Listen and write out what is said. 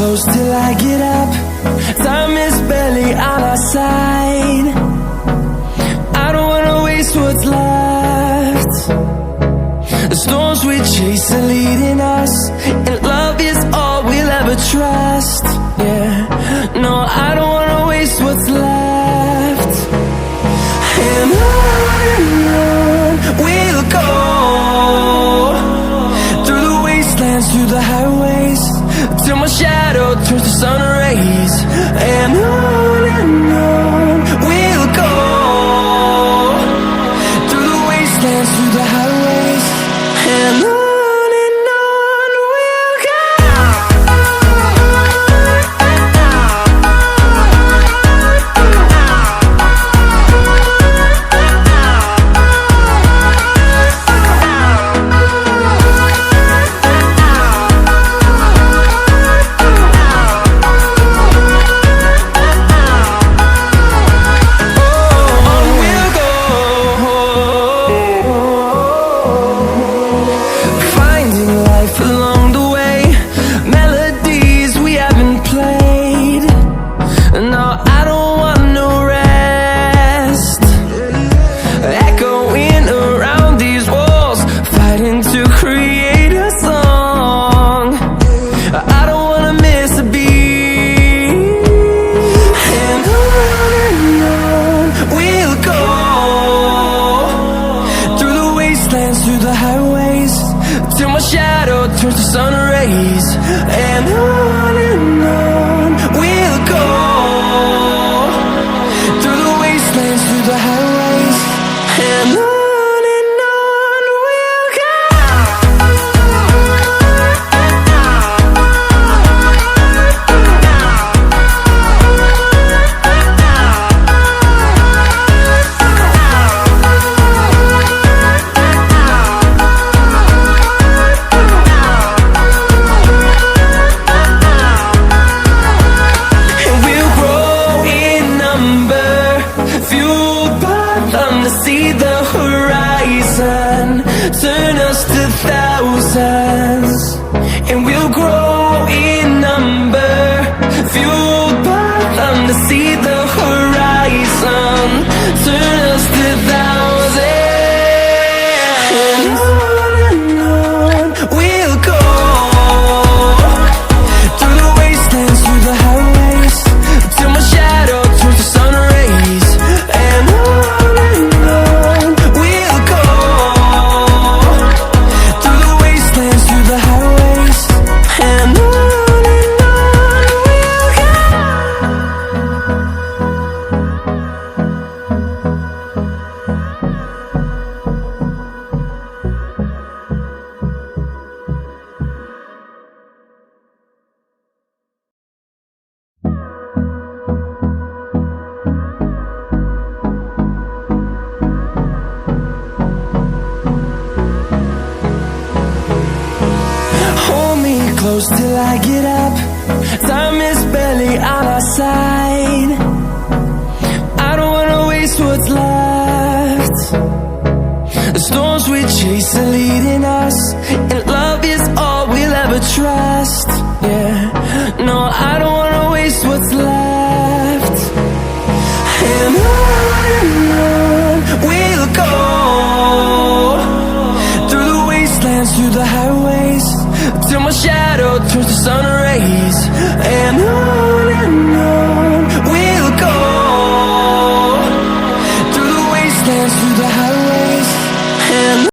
close till I get up. Time is barely on our side. I don't wanna waste what's left. The storms we chase are leading us, and love is all we'll ever trust. Yeah, no, I don't wanna waste what's left. And on we'll go, through the wastelands, through the highways, till my shadow turns to sun rays. And on we'll go, through the wastelands, through the highways, and on we'll go. Through the highways, till my shadow turns to sun rays. And on we'll go, through the wastelands, through the highways, and on we'll go. See the horizon turn us to thousands, and we'll grow in number, fueled by them. To see the horizon turn us to thousands, and on we'll go, through the wastelands, through the highways, till my shadow turns to sun rays. And close till I get up. Time is barely on our side. I don't wanna waste what's left. The storms we chase are leading us, and love is all we'll ever trust. Yeah, no, I don't wanna waste what's left. And on we'll go, through the wastelands, through the highways, till my shadow turns to sun rays. And on